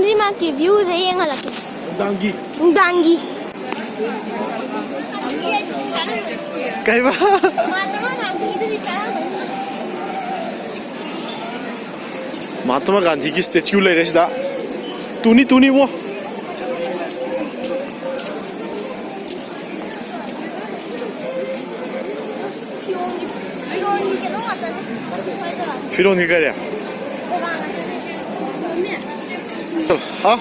ꯁꯤ ꯃꯥꯒꯤ ꯚ꯭ꯌꯨꯁꯦ ꯌꯦꯡꯍꯜꯂꯛꯀꯦ ꯅꯨꯡꯗꯥꯡꯒꯤ ꯀꯩꯕ महात्मा गांधी की स्टैच्यू ले रहे सिदा तूनी वो फिरोन की करे हाँ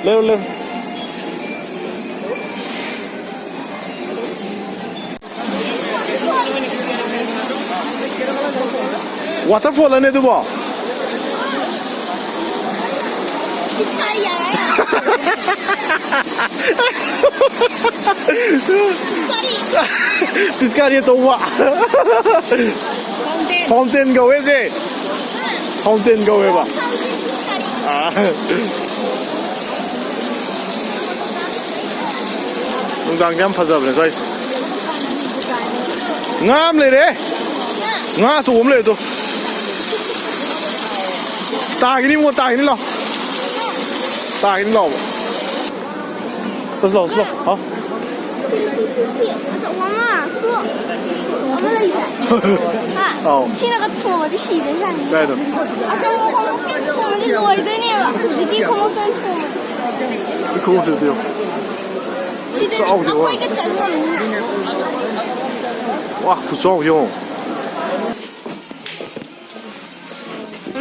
ले वाटरफॉल है दुबो पिचकारी तो हुआ फाउंटेन गवे से फाउंटेन गवे बा नूंदांग याम फजबने guys ngam le re nga suom le to ta gini mo ta gini lo slow好我们来一下啊去那个土的洗的上对的这我们先土的多一点点吧这地空真土是空是对这奥的哇一个整个哇不爽用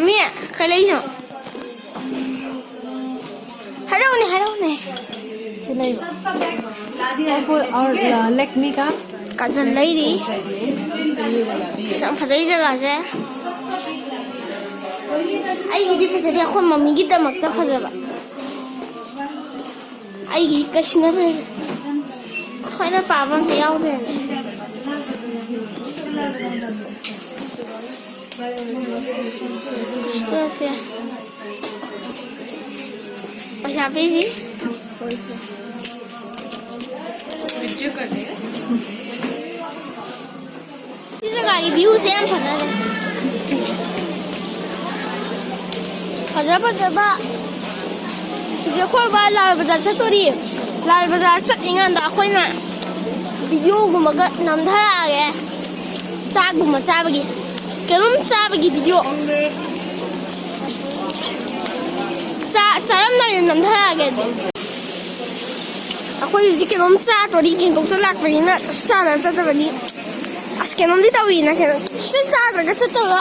面开了一下还肉呢这类的 और लेक्मी का काजल लई सब फजई जगह से ꯑꯩꯒꯤꯗꯤ ꯐꯖꯗꯦ ꯑꯩꯈꯣꯏ ꯃꯝꯃꯤꯒꯤꯗꯃꯛꯇ ꯐꯖꯕ ꯑꯩꯒꯤ ꯀꯩꯁꯨ ꯅꯠꯇꯦ ꯑꯩꯈꯣꯏꯅ ꯄꯥꯕ ꯑꯝꯇ ꯌꯥꯎꯗꯦ पैसा भेजी इस जगह की व्यू से हम फजबा देखो बा लाल बाजार चतोरी लाल बाजार चतनिंगांदा अखोइना वीडियो गुमगा नमधरागे चागुम चाबगी केलुम चाबगी वीडियो चारम ना नमधरागे अखोइ हुजी केलुम चातोरी केंदोक लाक्पनिना चाना चतबनी अस केलुमदि तवीना केलुम चाद्रगा चतगा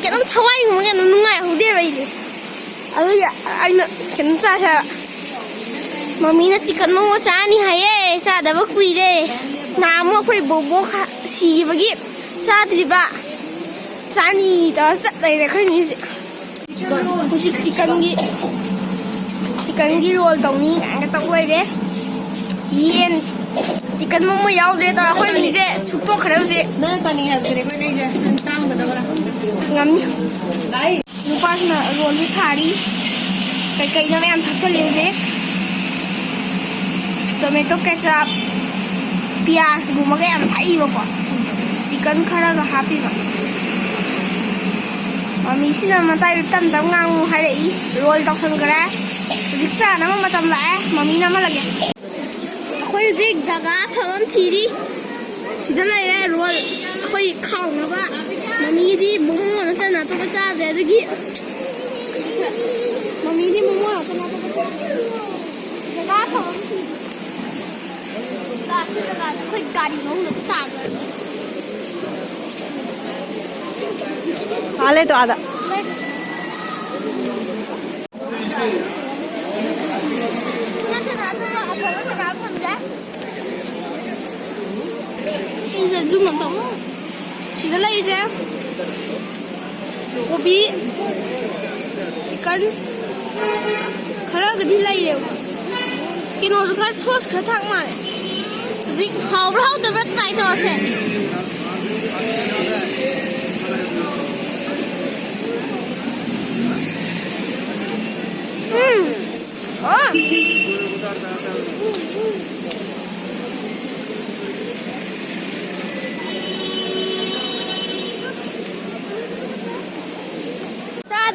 केलुम थवाइगुम केलुम नुंगाइ हुदे बाइदि अदुया आइना केलुम चासा मम्मीना चिकन मोमो चानी हाये चादबा कुइरे नामो अखोइ बोबो सिबगी चाद्रिबा चानी त चत लैरे खैनिसि चिकन की रोल तौनी गांगा तौइरे येन चिकन मोमो याउदे त अखोइ निजे सुतो खरेउसे ना चानी है तेरे कोई नहीं है चांग बदबरा ngamni nupasna roli thari kai na mem thakale je tomato ketchup pias guma ga am thai ba ko chicken khara ga happy ba mami sina matai tam tam ngang hai dei roll tok san kara diksa na ma tam la mami na ma lage khoi jik jaga thagam thiri sida lai ra roll khoi khau na ba mami di momo na chana to cha de gi mami di momo na chana to cha jaga thagam ta jaga khoi gari no na ta ga आले तो आधा 이제 좀 넘어. 지들라 이제 고비, 치킨, 가라 그딜라 이래. 이노즈 가 소스 가 탕만. 지 하우라우 더버 트라이 더세.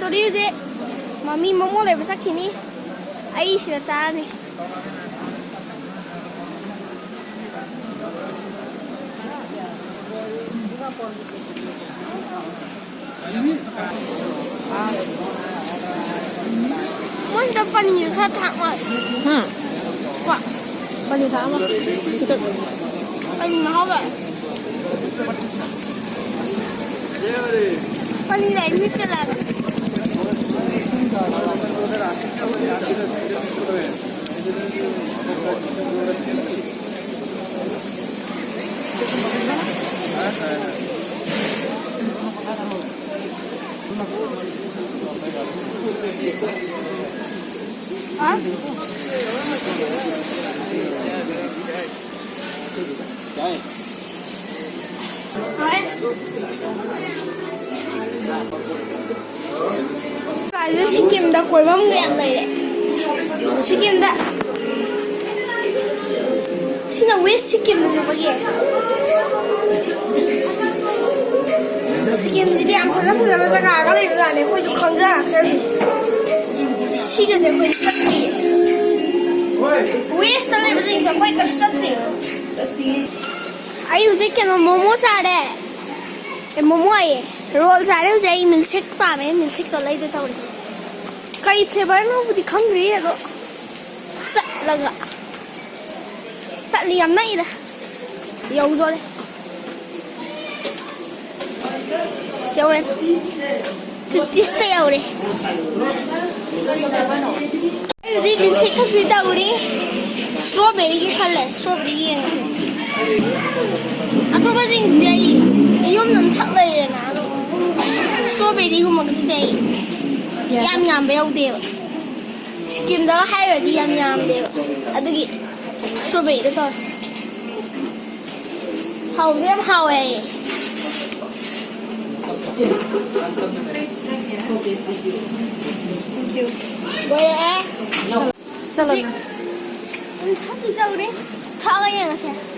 ꯆꯥꯗꯣꯔꯤ ꯍꯧꯖꯤꯛ ꯃꯃꯤ ꯃꯣꯃꯣ ꯂꯩꯕ ꯆꯠꯈꯤꯅꯤ ꯑꯩ ꯁꯤꯗ ꯆꯥꯔꯅꯤ ꯃꯣꯏꯁꯤꯗ ꯄꯅꯤꯔ ꯈꯔ ꯊꯥꯛ ꯃꯥꯜꯂꯦ ꯀꯣ Pani thả mà. ꯄꯅꯤꯔ ꯃꯍꯥꯎ ꯂꯩ ꯄꯅꯤꯔ ꯂꯩ ꯃꯤꯠꯀ ꯂꯩ Hả? Cái Sikkim đã quay bóng đèn này Sikkim đã xin là West Sikkim là gì vậy? Sikkim chỉ làm sao làm sao mà cái này bây giờ này phải chụp không ra Sikkim sẽ phải sắp đi West này bây giờ phải cái sắp đi ai uजे cái nó momo cha đấy cái momo ấy roll cha đấy uजे milkshake pa mấy milkshake तो lấy được thôi cái flavor nó bị không gì rồi chặt là gạ chặt liềm này đây dầu rồi đấy xéo đấy trực tiếp xéo đấy cái gì milkshake không biết đâu đi strawberry cái khăn này strawberry cái 아토바 징데이 이용는 탁레나 스트로베리 이거 먹는데 얌얌 매우대요 시킴다가 하이어디 얌얌 돼요 아들이 스트로베리를 넣었어 하우잼 하웨이 뭐야? Salad. 하기자 우리 타가야 가세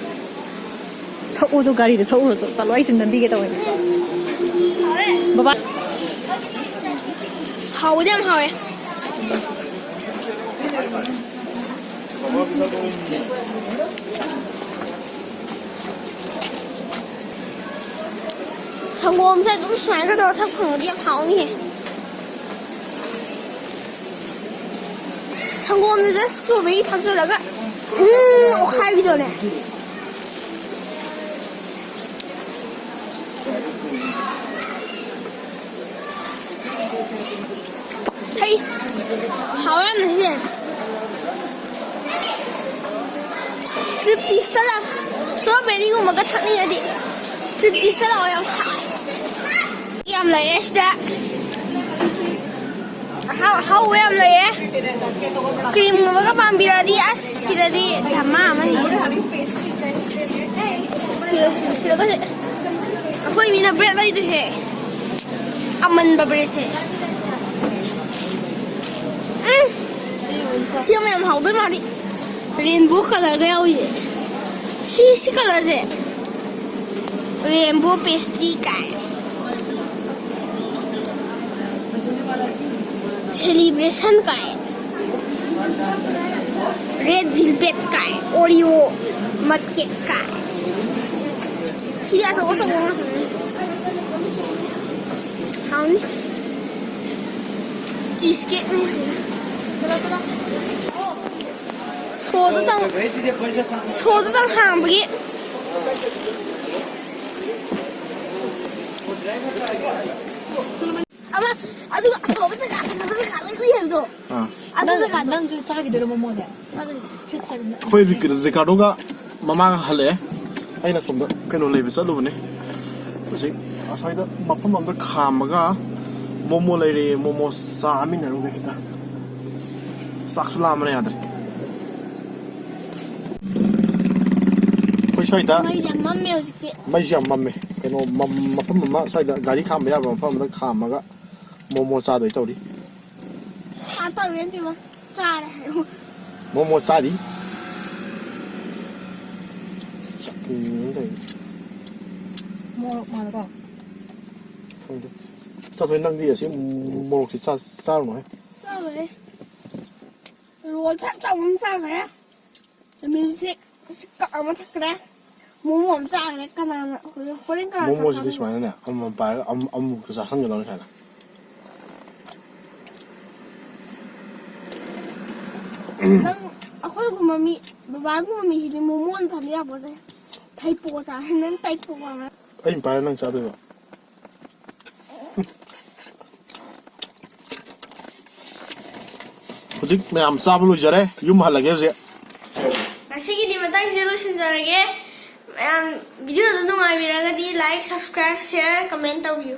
Thấu ô tô gari để thấu rồi sao nói chuyện đi cái tàu này. Baba. hầu đem hầu ấy 성공 sẽ đúng xoáy cái đồ thấp khoảng điểm hầu nhỉ 성공 이제 스트로베리 탑주다가 오카이비 전에 thấy hảo em là gì trực tiếp là strawberry của một cái thằng này đi trực tiếp là em hảo em lấy đã hảo em lấy cream của các bạn bây đi ăn xí đi làm mà đi xí cái gì khơi mình là bread đây được hết almond bread chứ siêu mềm hậu tới mà đi rainbow color cái gì xí color gì rainbow pastry cái celebration cái red velvet cái oreo mật cake cái xí là số hao đi cheesecake này 소주당 한국이 아마 아주 아버지가 가는 거야 아버지가 난좀 싸게 들어 먹어야. ผ็차리. khôi Ricardo가 mama가 할래 아이나 좀더 그노 레이브 살로네 그지 아사이다 마품 엄다 카마가 모모 레이리 모모 싸미나로 게기다 싹술라마네 야들 사이다 맘매 어저께 마이지 맘매 그노 마품 엄마 사이다 가리 카마야 마품 엄다 카마가 모모 싸도 있다우리 아빠 왠지 막 짜래 모모 싸디 뭐 말고. ꯆꯥ ꯊꯣꯏ ꯅꯪꯗꯤ ꯑꯁꯤ ꯃꯣꯔꯣꯛꯁꯤ ꯆꯥꯔꯨꯅꯣꯍꯦ ꯆꯥꯈ꯭ꯔꯦ role ꯆꯥꯛ ꯆꯥꯎꯕ ꯑꯃ ꯆꯥꯈ꯭ꯔꯦ ꯃꯤꯜꯁꯦ ꯀꯛ ꯑꯃ ꯊꯛꯈ꯭ꯔꯦ ꯃꯣꯃꯣ ꯑꯃ ꯆꯥꯈ꯭ꯔꯦ ꯀꯅꯥꯅ ꯍꯣꯔꯦꯟ ꯀꯅꯥ ꯃꯣꯃꯣꯁꯤꯗꯤ ꯁꯨꯃꯥꯏꯅꯅꯦ ꯑꯃꯃꯝ ꯄꯥꯏꯔꯒ ꯑꯃꯨꯛꯇ ꯆꯥꯍꯟꯒꯗꯧꯅꯤ ꯁꯨꯃꯥꯏꯅ ꯅꯪ ꯑꯩꯈꯣꯏꯒꯨꯝꯕ ꯃꯤ ꯕꯕꯥꯒꯨꯝꯕ ꯃꯤꯁꯤꯗꯤ ꯃꯣꯃꯣꯅ ꯊꯝꯕ ꯌꯥꯄꯣꯠꯁꯦ ꯊꯩꯄꯣꯛꯑ ꯆꯥꯔꯦ ꯅꯪ ꯇꯩꯄꯣꯛꯑ ꯑꯩꯅ ꯄꯥꯏꯔꯒ ꯅꯪ ꯆꯥꯗꯣꯏꯕ ꯍꯧꯖꯤꯛ ꯃꯌꯥꯝ ꯆꯥꯕ ꯂꯣꯏꯖꯔꯦ ꯌꯨꯝ ꯍꯜꯂꯒꯦ ꯍꯧꯖꯤꯛ ꯉꯁꯤꯒꯤꯗꯤ ꯃꯇꯥꯡꯁꯤꯗ ꯂꯣꯏꯁꯤꯟꯖꯔꯒꯦ ꯃꯌꯥꯝ ꯚꯤꯗꯤꯑꯣꯗꯣ ꯅꯨꯡꯉꯥꯏꯕꯤꯔꯒꯗꯤ ꯂꯥꯏꯛ ꯁꯕꯁꯀ꯭ꯔꯥꯏꯕ ꯁꯤꯌꯔ ꯀꯃꯦꯟ ꯇꯧꯕꯤꯌꯨ